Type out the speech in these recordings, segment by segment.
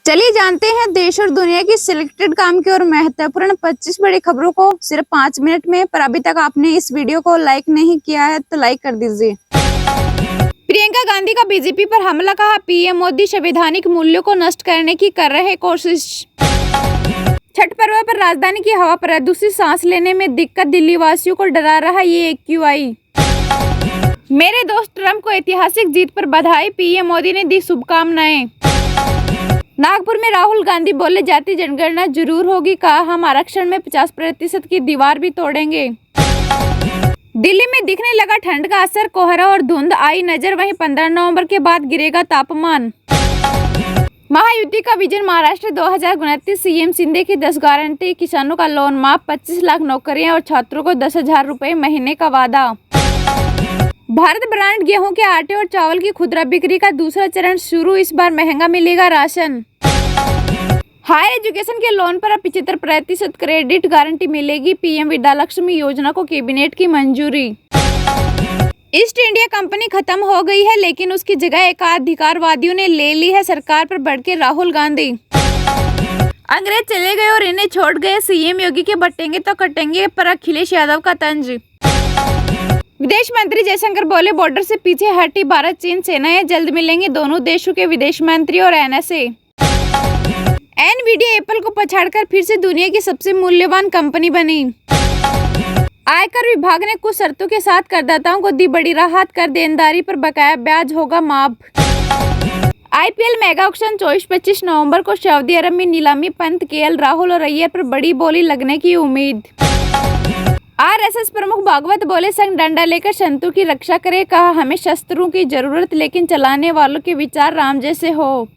चलिए जानते हैं देश और दुनिया की सिलेक्टेड काम की और महत्वपूर्ण 25 बड़ी खबरों को सिर्फ 5 मिनट में। पर अभी तक आपने इस वीडियो को लाइक नहीं किया है तो लाइक कर दीजिए। प्रियंका गांधी का बीजेपी पर हमला, कहा पीएम मोदी संवैधानिक मूल्यों को नष्ट करने की कर रहे कोशिश। छठ पर्व पर राजधानी की हवा प्रदूषित, सांस लेने में दिक्कत, दिल्ली वासियों को डरा रहा ये AQI। मेरे दोस्त ट्रंप को ऐतिहासिक जीत पर बधाई, पीएम मोदी ने दी शुभकामनाएं। नागपुर में राहुल गांधी बोले जाति जनगणना जरूर होगी, कहा हम आरक्षण में 50% की दीवार भी तोड़ेंगे। दिल्ली में दिखने लगा ठंड का असर, कोहरा और धुंध आई नजर, वहीं 15 नवंबर के बाद गिरेगा तापमान। महायुति का विजन महाराष्ट्र 2029, सीएम शिंदे की 10 गारंटी, किसानों का लोन माफ, 25 लाख नौकरियां और छात्रों को 10,000 रुपए महीने का वादा। भारत ब्रांड गेहूं के आटे और चावल की खुदरा बिक्री का दूसरा चरण शुरू, इस बार महंगा मिलेगा राशन। हायर एजुकेशन के लोन पर अब 75% क्रेडिट गारंटी मिलेगी, पीएम विद्यालक्ष्मी योजना को कैबिनेट की मंजूरी। ईस्ट इंडिया कंपनी खत्म हो गई है, लेकिन उसकी जगह एकाधिकारवादियों ने ले ली है, सरकार पर भड़के राहुल गांधी। अंग्रेज चले गए और इन्हें छोड़ गए, सीएम योगी के बटेंगे तो कटेंगे पर अखिलेश यादव का तंज। विदेश मंत्री जयशंकर बोले बॉर्डर से पीछे हटी भारत चीन सेनाएं, जल्द मिलेंगे दोनों देशों के विदेश मंत्री और NSA। एनवीडिया एप्पल को पछाड़कर फिर से दुनिया की सबसे मूल्यवान कंपनी बनी। आयकर विभाग ने कुछ शर्तों के साथ करदाताओं को दी बड़ी राहत, कर देनदारी पर बकाया ब्याज होगा माफ। IPL मेगा ऑक्शन 24-25 नवंबर को सऊदी अरब में नीलामी, पंत, KL राहुल और अय्यर पर बड़ी बोली लगने की उम्मीद। RSS प्रमुख भागवत बोले संग डंडा लेकर संतों की रक्षा करे, कहा हमें शस्त्रों की जरूरत लेकिन चलाने वालों के विचार राम जैसे हो।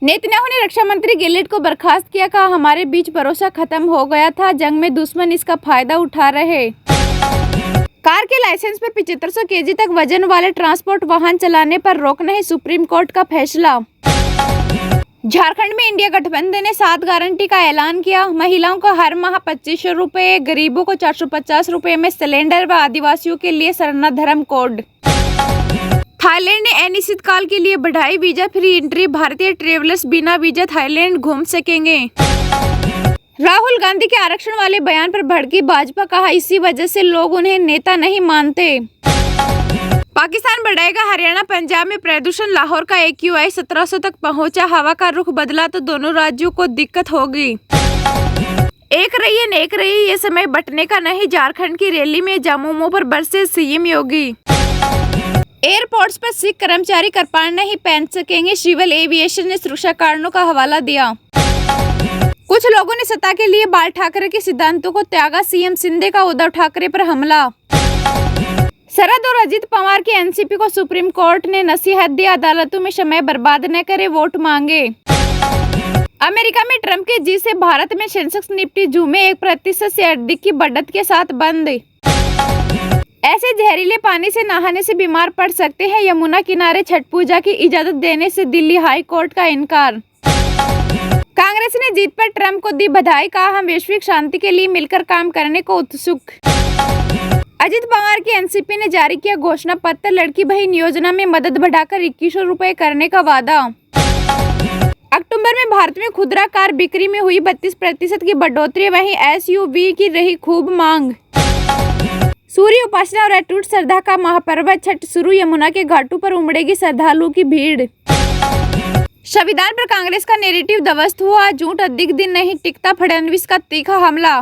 नेतन्याहू ने रक्षा मंत्री गिलेट को बर्खास्त किया, कहा हमारे बीच भरोसा खत्म हो गया था, जंग में दुश्मन इसका फायदा उठा रहे। कार के लाइसेंस पर 7500 kg तक वजन वाले ट्रांसपोर्ट वाहन चलाने पर रोक नहीं, सुप्रीम कोर्ट का फैसला। झारखंड में इंडिया गठबंधन ने 7 गारंटी का ऐलान किया, महिलाओं को हर माह 2500 रुपए, गरीबों को 450 रुपए में सिलेंडर व आदिवासियों के लिए सरना धर्म कोड। थाईलैंड ने अनिश्चितकाल के लिए बढ़ाई वीजा फ्री एंट्री, भारतीय ट्रेवलर्स बिना वीजा थाईलैंड घूम सकेंगे। राहुल गांधी के आरक्षण वाले बयान पर भड़की भाजपा, कहा इसी वजह से लोग उन्हें नेता नहीं मानते। पाकिस्तान बढ़ाएगा हरियाणा पंजाब में प्रदूषण, लाहौर का AQI 1700 तक पहुंचा, हवा का रुख बदला तो दोनों राज्यों को दिक्कत होगी। एक रहिए नेक रहिए, ये समय बटने का नहीं, झारखंड की रैली में जामुमो पर बरसे सीएम योगी। एयरपोर्ट्स पर सिख कर्मचारी कृपाण नहीं पहन सकेंगे, सिविल एविएशन ने सुरक्षा कारणों का हवाला दिया। कुछ लोगों ने सत्ता के लिए बाल ठाकरे के सिद्धांतों को त्यागा, सीएम शिंदे का उद्धव ठाकरे पर हमला। शरद और अजित पवार की एनसीपी को सुप्रीम कोर्ट ने नसीहत दी, अदालतों में समय बर्बाद न करे, वोट मांगे। अमेरिका में ट्रंप के जीत से भारत में सेंसेक्स निफ्टी झूमे, 1% से अधिक की बढ़त के साथ बंद। ऐसे जहरीले पानी से नहाने से बीमार पड़ सकते हैं, यमुना किनारे छठ पूजा की इजाजत देने से दिल्ली हाई कोर्ट का इनकार। कांग्रेस ने जीत पर ट्रंप को दी बधाई, कहा हम वैश्विक शांति के लिए मिलकर काम करने को उत्सुक। अजित पवार की एनसीपी ने जारी किया घोषणा पत्र, लड़की बहन योजना में मदद बढ़ाकर 2100 रुपए करने का वादा। अक्टूबर में भारत में खुदरा कार बिक्री में हुई 32% की बढ़ोतरी, वहीं SUV की रही खूब मांग। सूर्य उपासना और अटूट श्रद्धा का महापर्व छठ शुरू, यमुना के घाटों पर उमड़ेगी श्रद्धालुओं की भीड़। संविधान पर कांग्रेस का नैरेटिव ध्वस्त हुआ, झूठ अधिक दिन नहीं टिकता, फडणवीस का तीखा हमला।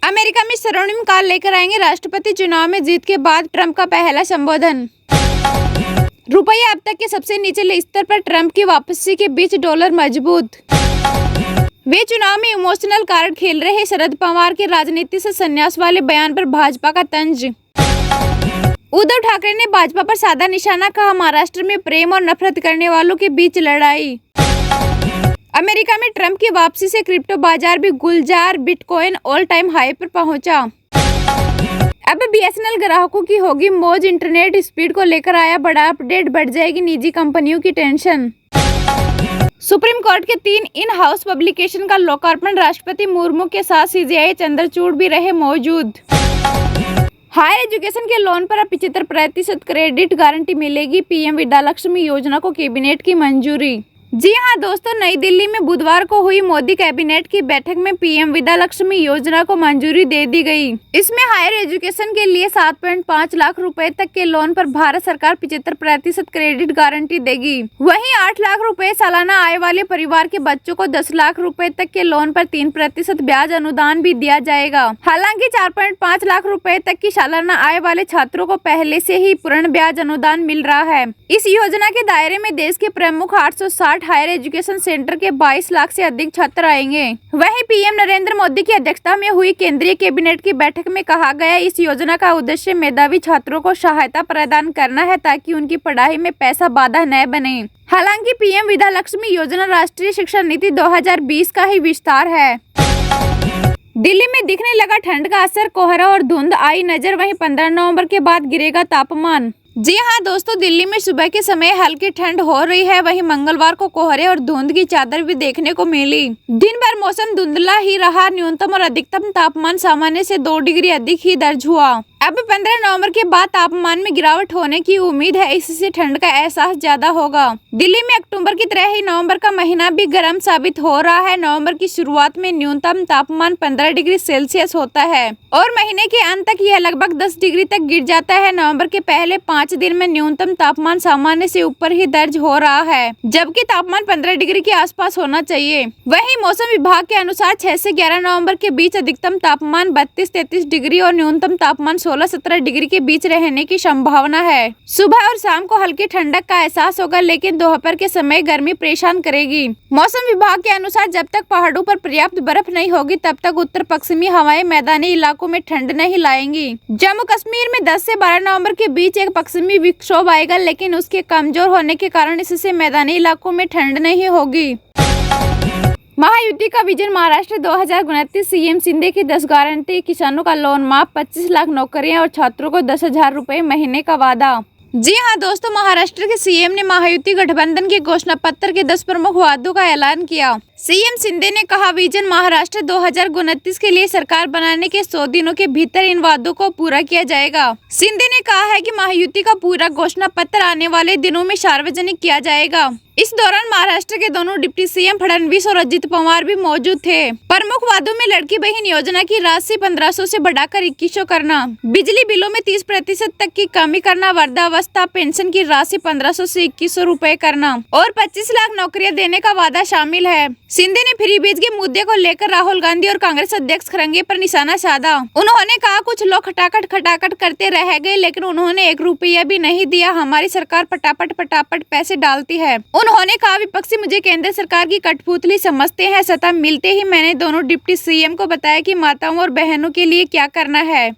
अमेरिका में स्वर्णिम काल लेकर आएंगे राष्ट्रपति, चुनाव में जीत के बाद ट्रंप का पहला संबोधन। रुपया अब तक के सबसे निचले स्तर पर, ट्रंप की वापसी के बीच डॉलर मजबूत। वे चुनाव में इमोशनल कार्ड खेल रहे, शरद पवार के राजनीति से संन्यास वाले बयान पर भाजपा का तंज। उद्धव ठाकरे ने भाजपा पर साधा निशाना, कहा महाराष्ट्र में प्रेम और नफरत करने वालों के बीच लड़ाई। अमेरिका में ट्रंप की वापसी से क्रिप्टो बाजार भी गुलजार, बिटकॉइन ऑल टाइम हाई पर पहुंचा। अब BSNL ग्राहकों की होगी मौज, इंटरनेट स्पीड को लेकर आया बड़ा अपडेट, बढ़ जाएगी निजी कंपनियों की टेंशन। सुप्रीम कोर्ट के 3 इन हाउस पब्लिकेशन का लोकार्पण, राष्ट्रपति मुर्मू के साथ CJI चंद्रचूड़ भी रहे मौजूद। हायर एजुकेशन के लोन पर अब 75% क्रेडिट गारंटी मिलेगी, पीएम विद्यालक्ष्मी योजना को कैबिनेट की मंजूरी। जी हां दोस्तों, नई दिल्ली में बुधवार को हुई मोदी कैबिनेट की बैठक में पीएम विद्या लक्ष्मी योजना को मंजूरी दे दी गई। इसमें हायर एजुकेशन के लिए 7.5 लाख रुपए तक के लोन पर भारत सरकार 75% क्रेडिट गारंटी देगी। वहीं 8 लाख रुपए सालाना आय वाले परिवार के बच्चों को 10 लाख रुपए तक के लोन पर 3% ब्याज अनुदान भी दिया जाएगा। हालांकि 4.5 लाख रुपए तक की सालाना आय वाले छात्रों को पहले से ही पूर्ण ब्याज अनुदान मिल रहा है। इस योजना के दायरे में देश के प्रमुख 860 हायर एजुकेशन सेंटर के 22 लाख से अधिक छात्र आएंगे। वहीं पीएम नरेंद्र मोदी की अध्यक्षता में हुई केंद्रीय कैबिनेट की बैठक में कहा गया, इस योजना का उद्देश्य मेधावी छात्रों को सहायता प्रदान करना है ताकि उनकी पढ़ाई में पैसा बाधा न बने। हालांकि पीएम विद्या लक्ष्मी योजना राष्ट्रीय शिक्षा नीति 2020 का ही विस्तार है। दिल्ली में दिखने लगा ठंड का असर, कोहरा और धुंध आई नजर। वहीं 15 नवंबर के बाद गिरेगा तापमान। जी हां दोस्तों, दिल्ली में सुबह के समय हल्की ठंड हो रही है। वहीं मंगलवार को कोहरे और धुंध की चादर भी देखने को मिली। दिन भर मौसम धुंधला ही रहा। न्यूनतम और अधिकतम तापमान सामान्य से 2 डिग्री अधिक ही दर्ज हुआ। अब 15 नवंबर के बाद तापमान में गिरावट होने की उम्मीद है, इससे ठंड का एहसास ज्यादा होगा। दिल्ली में अक्टूबर की तरह ही नवंबर का महीना भी गर्म साबित हो रहा है। नवंबर की शुरुआत में न्यूनतम तापमान 15 डिग्री सेल्सियस होता है और महीने के अंत तक यह लगभग 10 डिग्री तक गिर जाता है। नवंबर के पहले 5 दिन में न्यूनतम तापमान सामान्य से ऊपर ही दर्ज हो रहा है, जबकि तापमान 15 डिग्री के आसपास होना चाहिए। वहीं मौसम विभाग के अनुसार 6 से 11 नवंबर के बीच अधिकतम तापमान 32-33 डिग्री और न्यूनतम तापमान 16-17 डिग्री के बीच रहने की संभावना है। सुबह और शाम को हल्की ठंडक का एहसास होगा, लेकिन दोपहर के समय गर्मी परेशान करेगी। मौसम विभाग के अनुसार जब तक पहाड़ों पर पर्याप्त बर्फ नहीं होगी तब तक उत्तर पश्चिमी हवाएं मैदानी इलाकों में ठंड नहीं लाएंगी। जम्मू कश्मीर में 10 से 12 नवंबर के बीच एक पश्चिमी विक्षोभ आएगा, लेकिन उसके कमजोर होने के कारण इससे मैदानी इलाकों में ठंड नहीं होगी। महायुति का विजन महाराष्ट्र 2029, सीएम शिंदे की 10 गारंटी, किसानों का लोन माफ, 25 लाख नौकरियां और छात्रों को 10,000 रुपए महीने का वादा। जी हां दोस्तों, महाराष्ट्र के सीएम ने महायुति गठबंधन के घोषणा पत्र के 10 प्रमुख वादों का ऐलान किया। सीएम शिंदे ने कहा, विजन महाराष्ट्र 2029 के लिए सरकार बनाने के 100 दिनों के भीतर इन वादों को पूरा किया जाएगा। शिंदे ने कहा है कि महायुति का पूरा घोषणा पत्र आने वाले दिनों में सार्वजनिक किया जाएगा। इस दौरान महाराष्ट्र के दोनों डिप्टी सीएम फडणवीस और अजित पवार भी मौजूद थे। प्रमुख वादों में लड़की बहन योजना की राशि 1500 से बढ़ाकर 2100 करना, बिजली बिलों में 30% तक की कमी करना, वृद्धावस्था पेंशन की राशि 1500 से 2100 रुपए करना और 25 लाख नौकरियां देने का वादा शामिल है। शिंदे ने फ्री बीज के मुद्दे को लेकर राहुल गांधी और कांग्रेस अध्यक्ष खड़गे पर निशाना साधा। उन्होंने कहा, कुछ लोग खटाखट करते रह गए, लेकिन उन्होंने 1 रुपया भी नहीं दिया। हमारी सरकार पटापट पैसे डालती है। उन्होंने कहा, विपक्षी मुझे केंद्र सरकार की कठपुतली समझते हैं। सत्ता मिलते ही मैंने दोनों डिप्टी सीएम को बताया कि माताओं और बहनों के लिए क्या करना है।